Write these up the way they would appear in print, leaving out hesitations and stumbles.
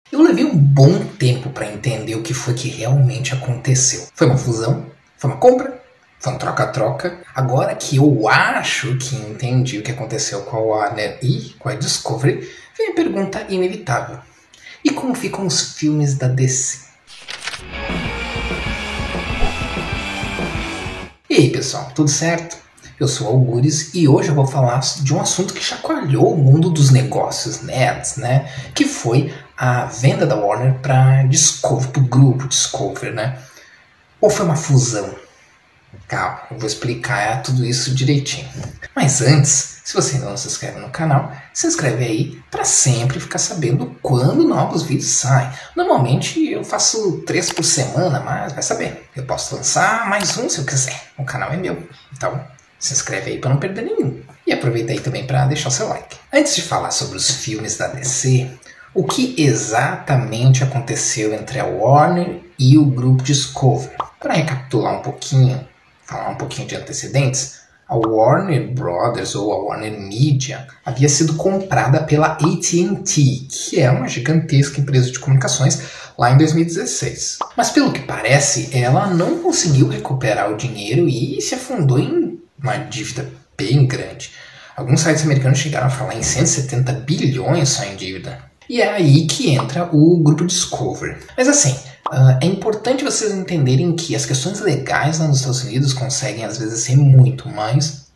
Eu levei um bom tempo para entender o que foi que realmente aconteceu. Foi uma fusão? Foi uma compra? Foi um troca-troca? Agora que eu acho que entendi o que aconteceu com a Warner e com a Discovery, vem a pergunta inevitável. E como ficam os filmes da DC? E aí pessoal, tudo certo? Eu sou o Algures e hoje eu vou falar de um assunto que chacoalhou o mundo dos negócios nerds, né? Que foi a venda da Warner para Discovery, para o grupo Discovery, né? Ou foi uma fusão? Calma, eu vou explicar tudo isso direitinho. Mas antes, se você ainda não se inscreve no canal, se inscreve aí para sempre ficar sabendo quando novos vídeos saem. Normalmente eu faço 3 por semana, mas vai saber. Eu posso lançar mais um se eu quiser. O canal é meu, então se inscreve aí para não perder nenhum. E aproveita aí também para deixar o seu like. Antes de falar sobre os filmes da DC, o que exatamente aconteceu entre a Warner e o grupo Discovery? Para recapitular um pouquinho, falar um pouquinho de antecedentes, a Warner Brothers ou a Warner Media havia sido comprada pela AT&T, que é uma gigantesca empresa de comunicações, lá em 2016. Mas pelo que parece, ela não conseguiu recuperar o dinheiro e se afundou em uma dívida bem grande. Alguns sites americanos chegaram a falar em 170 bilhões só em dívida. E é aí que entra o grupo Discovery. Mas assim, é importante vocês entenderem que as questões legais lá nos Estados Unidos conseguem às vezes ser muito mais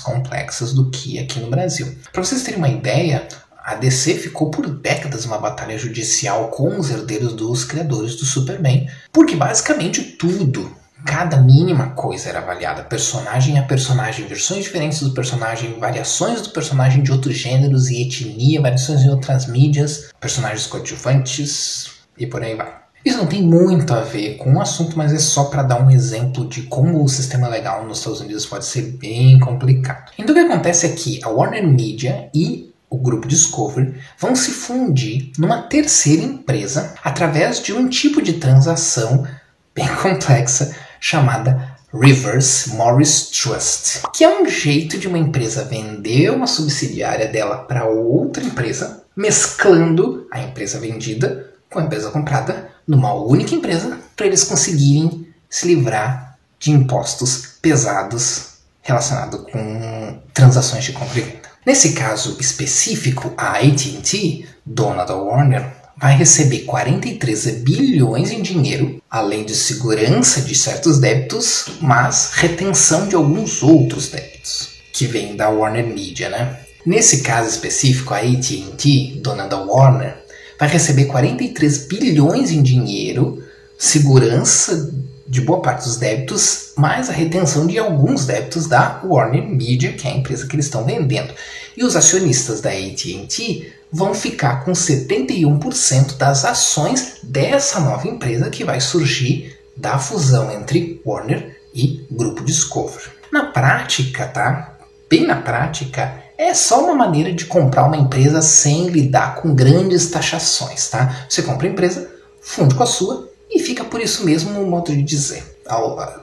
complexas do que aqui no Brasil. Para vocês terem uma ideia, a DC ficou por décadas uma batalha judicial com os herdeiros dos criadores do Superman, porque basicamente tudo, cada mínima coisa era avaliada, personagem a personagem, versões diferentes do personagem, variações do personagem de outros gêneros e etnia, variações em outras mídias, personagens coadjuvantes e por aí vai. Isso não tem muito a ver com o assunto, mas é só para dar um exemplo de como o sistema legal nos Estados Unidos pode ser bem complicado. Então o que acontece é que a Warner Media e o grupo Discovery vão se fundir numa terceira empresa através de um tipo de transação bem complexa chamada Reverse Morris Trust, que é um jeito de uma empresa vender uma subsidiária dela para outra empresa, mesclando a empresa vendida com a empresa comprada numa única empresa para eles conseguirem se livrar de impostos pesados relacionados com transações de compra e venda. Nesse caso específico, a AT&T, dona da Warner, vai receber 43 bilhões em dinheiro, além de segurança de certos débitos, mas retenção de alguns outros débitos, que vêm da Warner Media, né? Nesse caso específico, a AT&T, dona da Warner, vai receber 43 bilhões em dinheiro, segurança de boa parte dos débitos, mais a retenção de alguns débitos da Warner Media, que é a empresa que eles estão vendendo. E os acionistas da AT&T vão ficar com 71% das ações dessa nova empresa que vai surgir da fusão entre Warner e Grupo Discovery. Na prática, tá? Bem na prática, é só uma maneira de comprar uma empresa sem lidar com grandes taxações, tá? Você compra a empresa, funde com a sua e fica por isso mesmo, no modo de dizer,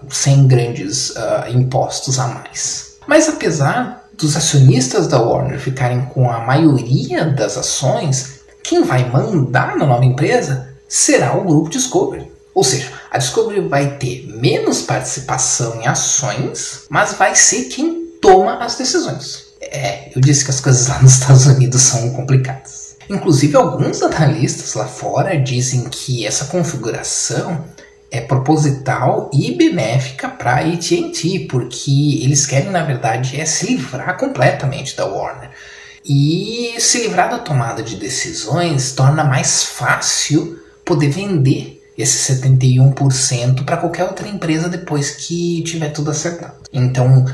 sem grandes impostos a mais. Mas apesar dos acionistas da Warner ficarem com a maioria das ações, quem vai mandar na nova empresa será o grupo Discovery. Ou seja, a Discovery vai ter menos participação em ações, mas vai ser quem toma as decisões. Eu disse que as coisas lá nos Estados Unidos são complicadas. Inclusive, alguns analistas lá fora dizem que essa configuração é proposital e benéfica para a AT&T, porque eles querem, na verdade, se livrar completamente da Warner. E se livrar da tomada de decisões torna mais fácil poder vender esse 71% para qualquer outra empresa depois que tiver tudo acertado. Então,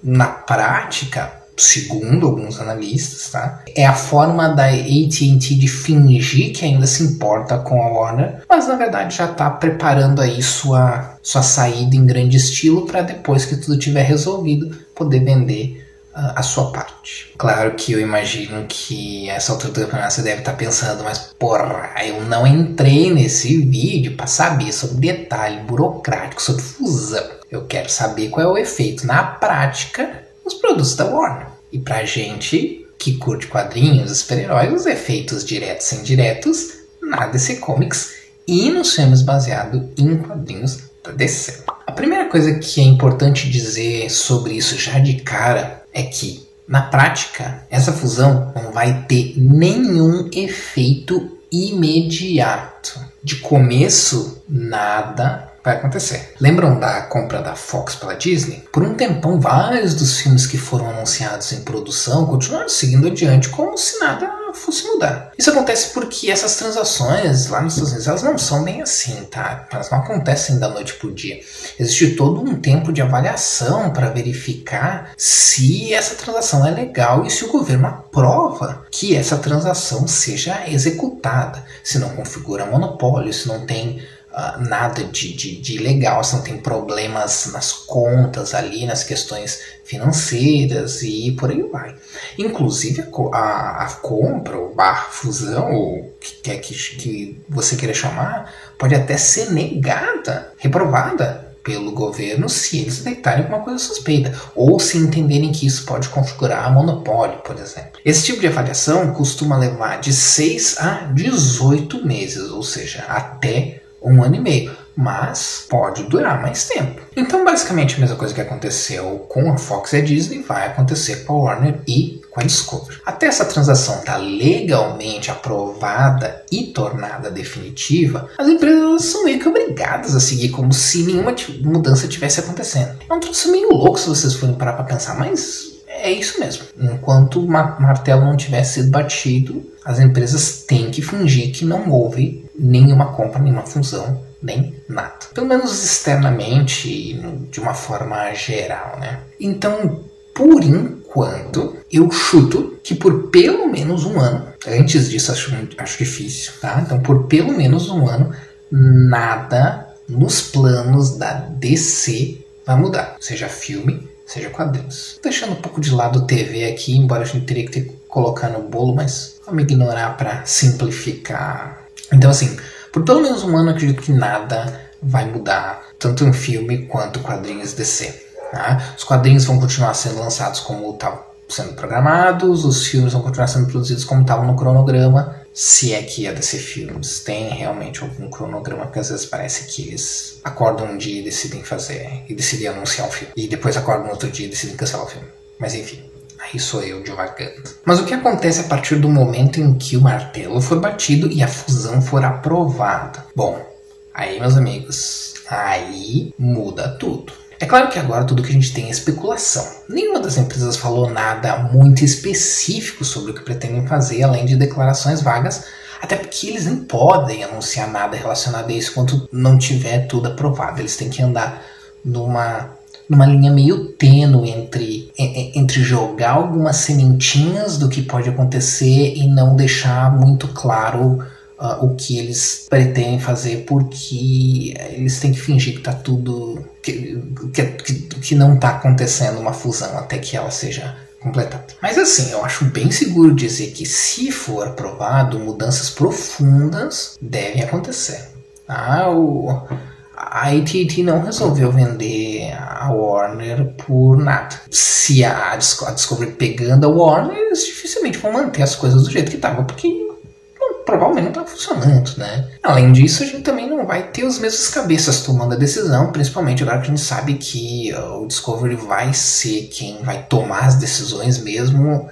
na prática, segundo alguns analistas, tá? É a forma da AT&T de fingir que ainda se importa com a Warner, mas na verdade já está preparando aí sua saída em grande estilo para depois que tudo tiver resolvido poder vender a sua parte. Claro que eu imagino que essa altura do campeonato você deve estar pensando, mas porra, eu não entrei nesse vídeo para saber sobre detalhe burocrático, sobre fusão. Eu quero saber qual é o efeito na prática nos produtos da Warner. E pra gente que curte quadrinhos, super-heróis, os efeitos diretos e indiretos na DC Comics e nos filmes baseados em quadrinhos da DC. A primeira coisa que é importante dizer sobre isso já de cara é que, na prática, essa fusão não vai ter nenhum efeito imediato. De começo, nada vai acontecer. Lembram da compra da Fox pela Disney? Por um tempão, vários dos filmes que foram anunciados em produção continuaram seguindo adiante como se nada fosse mudar. Isso acontece porque essas transações lá nos Estados Unidos, elas não são bem assim, tá? Elas não acontecem da noite pro dia. Existe todo um tempo de avaliação para verificar se essa transação é legal e se o governo aprova que essa transação seja executada. Se não configura monopólio, se não tem nada de ilegal, se não tem problemas nas contas ali, nas questões financeiras e por aí vai. Inclusive a compra, ou barra fusão, ou o que quer que você queira chamar, pode até ser negada, reprovada pelo governo se eles detectarem alguma coisa suspeita, ou se entenderem que isso pode configurar monopólio, por exemplo. Esse tipo de avaliação costuma levar de 6 a 18 meses, ou seja, até 1 ano e meio, mas pode durar mais tempo. Então, basicamente, a mesma coisa que aconteceu com a Fox e a Disney vai acontecer com a Warner e com a Discovery. Até essa transação estar legalmente aprovada e tornada definitiva, as empresas são meio que obrigadas a seguir como se nenhuma mudança tivesse acontecendo. É um troço meio louco se vocês forem parar para pensar, mas é isso mesmo. Enquanto o martelo não tiver sido batido, as empresas têm que fingir que não houve nenhuma compra, nenhuma fusão, nem nada. Pelo menos externamente, de uma forma geral, né? Então, por enquanto, eu chuto que por pelo menos 1 ano, antes disso acho difícil, tá? Então, por pelo menos 1 ano, nada nos planos da DC vai mudar. Seja filme, seja quadrinhos. Deixando um pouco de lado TV aqui, embora a gente teria que ter colocar no bolo, mas vamos ignorar para simplificar. Então, assim, por pelo menos 1 ano, eu acredito que nada vai mudar, tanto em filme quanto quadrinhos DC. Tá? Os quadrinhos vão continuar sendo lançados como estavam sendo programados, os filmes vão continuar sendo produzidos como estavam no cronograma, se é que a DC Filmes tem realmente algum cronograma, porque às vezes parece que eles acordam um dia e decidem fazer, e decidem anunciar um filme, e depois acordam no outro dia e decidem cancelar o filme. Mas enfim. Aí sou eu divagando. Mas o que acontece a partir do momento em que o martelo for batido e a fusão for aprovada? Bom, aí, meus amigos, aí muda tudo. É claro que agora tudo que a gente tem é especulação. Nenhuma das empresas falou nada muito específico sobre o que pretendem fazer, além de declarações vagas, até porque eles nem podem anunciar nada relacionado a isso enquanto não tiver tudo aprovado. Eles têm que andar numa linha meio tênue entre jogar algumas sementinhas do que pode acontecer e não deixar muito claro o que eles pretendem fazer, porque eles têm que fingir que está tudo que não está acontecendo uma fusão até que ela seja completada. Mas assim, eu acho bem seguro dizer que, se for aprovado, mudanças profundas devem acontecer. A AT&T não resolveu vender a Warner por nada. Se a Discovery pegando a Warner, eles dificilmente vão manter as coisas do jeito que estavam, porque provavelmente não está funcionando, né? Além disso, a gente também não vai ter os mesmos cabeças tomando a decisão, principalmente agora que a gente sabe que o Discovery vai ser quem vai tomar as decisões mesmo,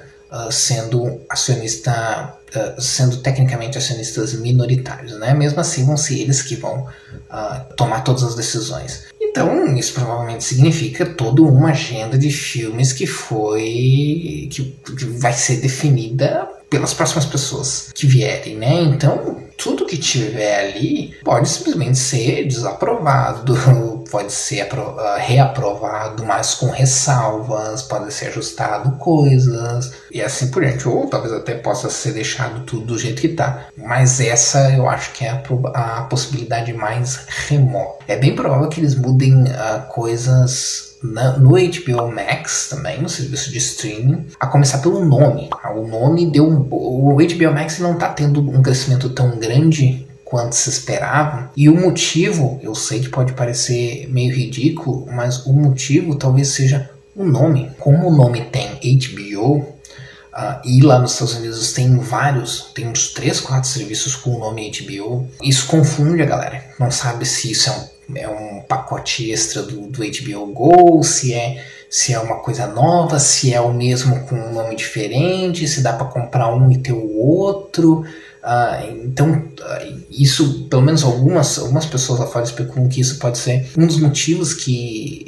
sendo acionista, sendo tecnicamente acionistas minoritários, né? Mesmo assim, vão ser eles que vão tomar todas as decisões. Então, isso provavelmente significa toda uma agenda de filmes que vai ser definida pelas próximas pessoas que vierem, né? Então, tudo que tiver ali pode simplesmente ser desaprovado, pode ser reaprovado, mas com ressalvas, pode ser ajustado coisas e assim por diante. Ou talvez até possa ser deixado tudo do jeito que está. Mas essa eu acho que é a possibilidade mais remota. É bem provável que eles mudem coisas no HBO Max também, no serviço de streaming, a começar pelo nome. O nome deu o HBO Max não está tendo um crescimento tão grande quanto se esperava, e o motivo, eu sei que pode parecer meio ridículo, mas o motivo talvez seja o nome. Como o nome tem HBO, E lá nos Estados Unidos tem uns 3, 4 serviços com o nome HBO. Isso confunde a galera. Não sabe se isso é um pacote extra do HBO Go, se é uma coisa nova, se é o mesmo com um nome diferente, se dá para comprar um e ter o outro. Então, isso, pelo menos algumas pessoas lá fora especulam que isso pode ser um dos motivos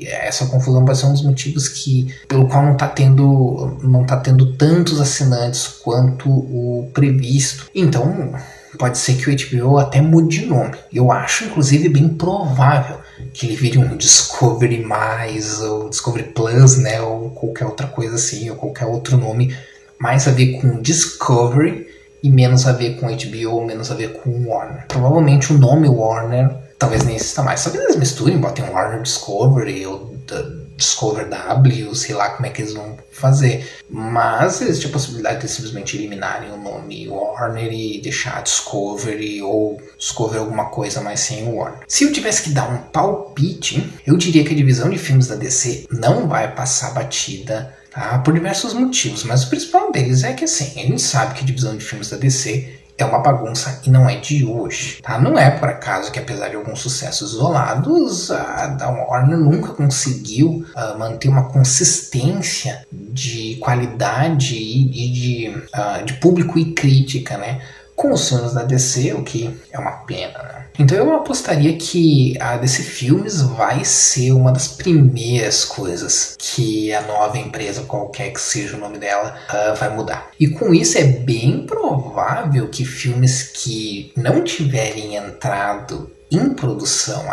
essa confusão pode ser um dos motivos pelo qual não está tendo tantos assinantes quanto o previsto. Então, pode ser que o HBO até mude de nome. Eu acho, inclusive, bem provável que ele vire um Discovery+, ou Discovery Plus, né, ou qualquer outra coisa assim, ou qualquer outro nome, mais a ver com Discovery e menos a ver com HBO, menos a ver com Warner. Provavelmente o nome Warner talvez nem exista mais. Talvez eles misturem, botem Warner Discovery ou Discover W, sei lá como é que eles vão fazer. Mas existe a possibilidade de simplesmente eliminarem o nome Warner e deixar Discovery ou Discover alguma coisa, mas sem o Warner. Se eu tivesse que dar um palpite, eu diria que a divisão de filmes da DC não vai passar batida, por diversos motivos, mas o principal deles é que assim, a gente sabe que a divisão de filmes da DC é uma bagunça e não é de hoje. Não é por acaso que, apesar de alguns sucessos isolados, a Warner nunca conseguiu manter uma consistência de qualidade e de público e crítica, né, com os filmes da DC, o que é uma pena, né? Então eu apostaria que a DC Filmes vai ser uma das primeiras coisas que a nova empresa, qualquer que seja o nome dela, vai mudar. E com isso é bem provável que filmes que não tiverem entrado em produção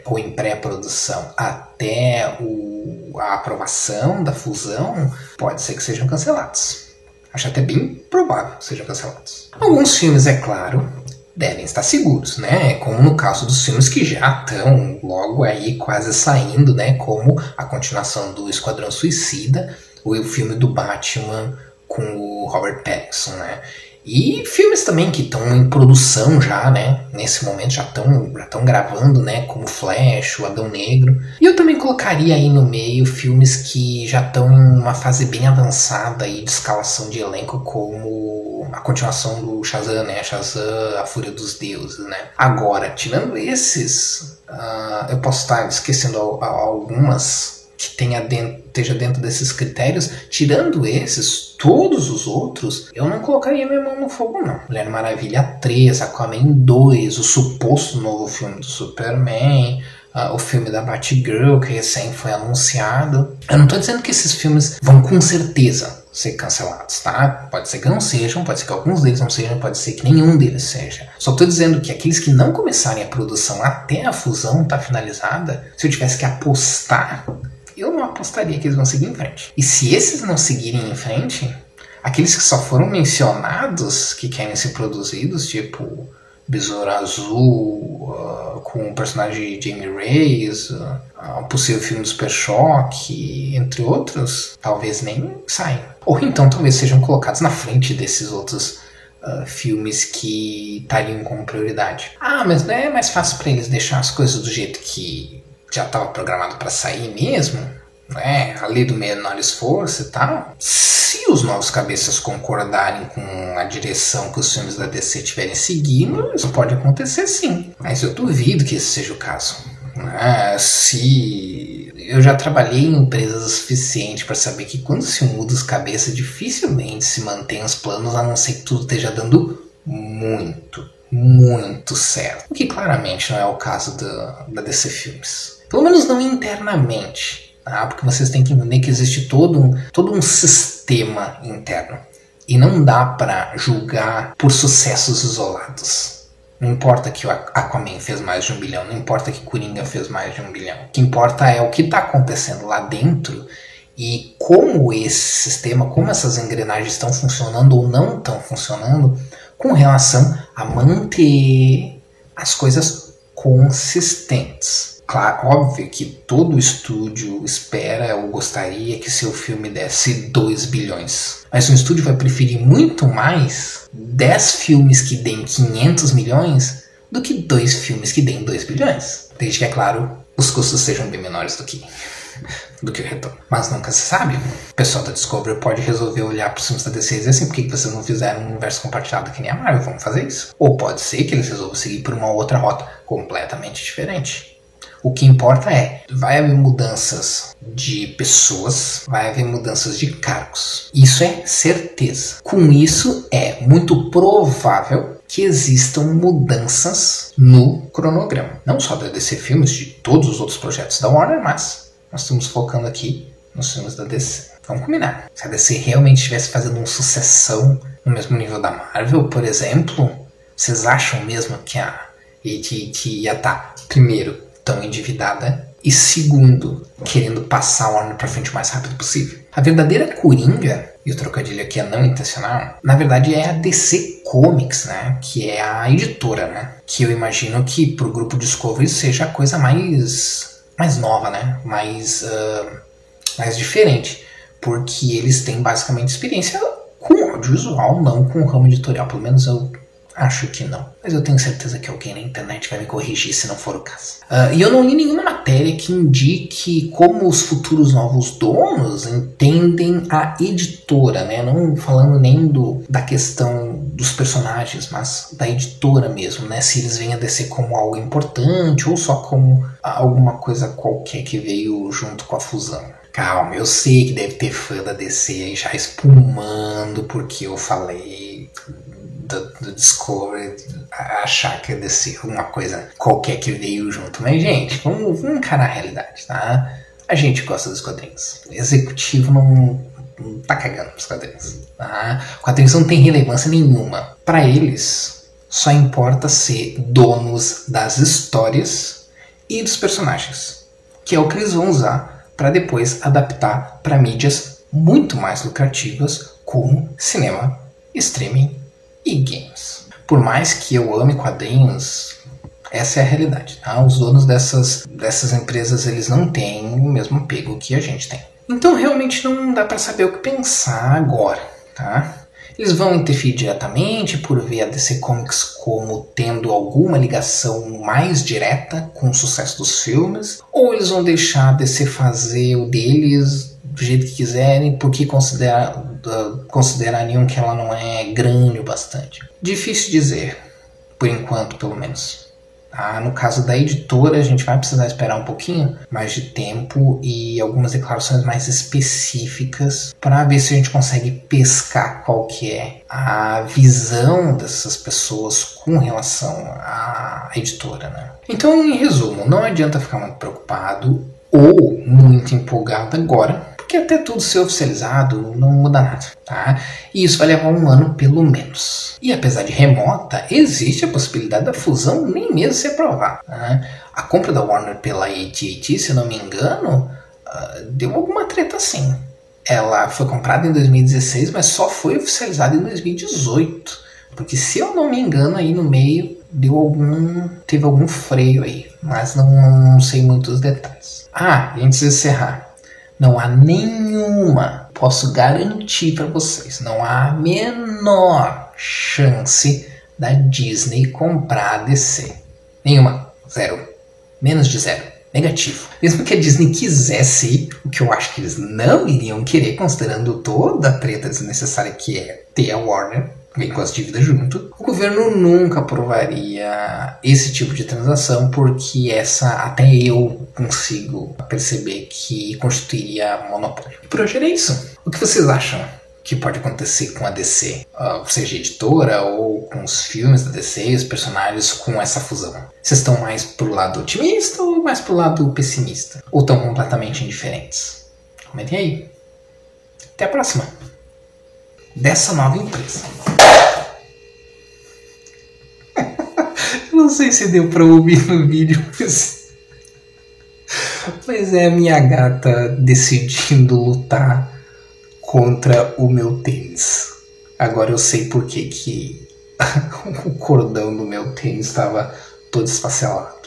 ou em pré-produção até a aprovação da fusão, pode ser que sejam cancelados. Acho até bem provável que sejam cancelados. Alguns filmes, é claro, devem estar seguros, né? Como no caso dos filmes que já estão logo aí quase saindo, né? Como a continuação do Esquadrão Suicida, ou o filme do Batman com o Robert Pattinson, né? E filmes também que estão em produção já, né? Nesse momento já estão gravando, né? Como Flash, o Adão Negro. E eu também colocaria aí no meio filmes que já estão em uma fase bem avançada aí de escalação de elenco, como a continuação do Shazam, né? Shazam, A Fúria dos Deuses, né? Agora, tirando esses, eu posso estar esquecendo algumas que esteja dentro desses critérios. Tirando esses, todos os outros, eu não colocaria minha mão no fogo, não. Mulher Maravilha 3, Aquaman 2, o suposto novo filme do Superman, o filme da Batgirl, que recém foi anunciado. Eu não estou dizendo que esses filmes vão com certeza ser cancelados, tá? Pode ser que não sejam, pode ser que alguns deles não sejam, pode ser que nenhum deles seja. Só estou dizendo que aqueles que não começarem a produção até a fusão estar finalizada, se eu tivesse que apostar, eu não apostaria que eles vão seguir em frente. E se esses não seguirem em frente, aqueles que só foram mencionados, que querem ser produzidos, tipo Besouro Azul, com o personagem de Jamie Reyes, o possível filme do Super Choque, entre outros, talvez nem saiam. Ou então talvez sejam colocados na frente desses outros filmes que estariam como prioridade. Mas não é mais fácil para eles deixar as coisas do jeito que já estava programado para sair mesmo, né? A lei do menor esforço e tal. Se os novos cabeças concordarem com a direção que os filmes da DC estiverem seguindo, isso pode acontecer sim. Mas eu duvido que esse seja o caso. Se eu já trabalhei em empresas o suficiente para saber que quando se muda os cabeças, dificilmente se mantém os planos, a não ser que tudo esteja dando muito certo. O que claramente não é o caso da DC Filmes. Pelo menos não internamente, porque vocês têm que entender que existe todo um sistema interno. E não dá para julgar por sucessos isolados. Não importa que o Aquaman fez mais de 1 bilhão, não importa que Coringa fez mais de 1 bilhão. O que importa é o que está acontecendo lá dentro e como esse sistema, como essas engrenagens estão funcionando ou não estão funcionando com relação a manter as coisas consistentes. Claro, óbvio que todo estúdio espera ou gostaria que seu filme desse 2 bilhões. Mas um estúdio vai preferir muito mais 10 filmes que deem 500 milhões do que 2 filmes que deem 2 bilhões. Desde que, é claro, os custos sejam bem menores do que do que o retorno. Mas nunca se sabe. O pessoal da Discovery pode resolver olhar para os filmes da DC e dizer assim, por que vocês não fizeram um universo compartilhado que nem a Marvel? Vamos fazer isso. Ou pode ser que eles resolvam seguir por uma outra rota completamente diferente. O que importa é, vai haver mudanças de pessoas, vai haver mudanças de cargos. Isso é certeza. Com isso, é muito provável que existam mudanças no cronograma. Não só da DC Filmes, de todos os outros projetos da Warner, mas nós estamos focando aqui nos filmes da DC. Vamos combinar. Se a DC realmente estivesse fazendo uma sucessão no mesmo nível da Marvel, por exemplo, vocês acham mesmo que a AT&T ia estar, primeiro, tão endividada, e segundo, querendo passar a Warner pra frente o mais rápido possível? A verdadeira coringa, e o trocadilho aqui é não intencional, na verdade é a DC Comics, né? Que é a editora, né? Que eu imagino que pro grupo Discovery seja a coisa mais nova, né? Mais diferente. Porque eles têm basicamente experiência com audiovisual, não com o ramo editorial. Pelo menos eu acho que não. Mas eu tenho certeza que alguém na internet vai me corrigir se não for o caso. E eu não li nenhuma matéria que indique como os futuros novos donos entendem a editora, né? Não falando nem da questão dos personagens, mas da editora mesmo, né? Se eles veem a DC como algo importante ou só como alguma coisa qualquer que veio junto com a fusão. Calma, eu sei que deve ter fã da DC aí já espumando porque eu falei do Discovery, achar que ia descer uma coisa qualquer que veio junto. Mas, gente, vamos encarar a realidade, tá? A gente gosta dos quadrinhos. O executivo não tá cagando pros quadrinhos, tá? Quadrinhos não tem relevância nenhuma. Pra eles, só importa ser donos das histórias e dos personagens, que é o que eles vão usar para depois adaptar para mídias muito mais lucrativas como cinema, streaming e games. Por mais que eu ame quadrinhos, essa é a realidade, tá? Os donos dessas empresas, eles não têm o mesmo apego que a gente tem. Então realmente não dá para saber o que pensar agora, tá? Eles vão interferir diretamente por ver a DC Comics como tendo alguma ligação mais direta com o sucesso dos filmes, ou eles vão deixar a DC fazer o deles do jeito que quiserem, porque considerariam que ela não é grande o bastante. Difícil dizer, por enquanto pelo menos. No caso da editora, a gente vai precisar esperar um pouquinho mais de tempo e algumas declarações mais específicas para ver se a gente consegue pescar qual que é a visão dessas pessoas com relação à editora, né? Então, em resumo, não adianta ficar muito preocupado ou muito empolgado agora, porque até tudo ser oficializado não muda nada, tá? E isso vai levar um ano pelo menos. E apesar de remota, existe a possibilidade da fusão nem mesmo se aprovar, tá? A compra da Warner pela AT&T, se não me engano, deu alguma treta sim. Ela foi comprada em 2016, mas só foi oficializada em 2018. Porque se eu não me engano, aí no meio teve algum freio aí, mas não sei muitos detalhes. E antes de encerrar, não há nenhuma, posso garantir para vocês, não há a menor chance da Disney comprar a DC. Nenhuma. Zero. Menos de zero. Negativo. Mesmo que a Disney quisesse, o que eu acho que eles não iriam querer, considerando toda a treta desnecessária que é ter a Warner, vem com as dívidas junto, o governo nunca aprovaria esse tipo de transação, porque até eu consigo perceber que constituiria monopólio. E por hoje era isso. O que vocês acham que pode acontecer com a DC, seja editora ou com os filmes da DC e os personagens com essa fusão? Vocês estão mais pro lado otimista ou mais pro lado pessimista? Ou estão completamente indiferentes? Comentem aí. Até a próxima. Dessa nova empresa. Não sei se deu pra ouvir no vídeo, mas é a minha gata decidindo lutar contra o meu tênis. Agora eu sei por que o cordão do meu tênis estava todo esfacelado.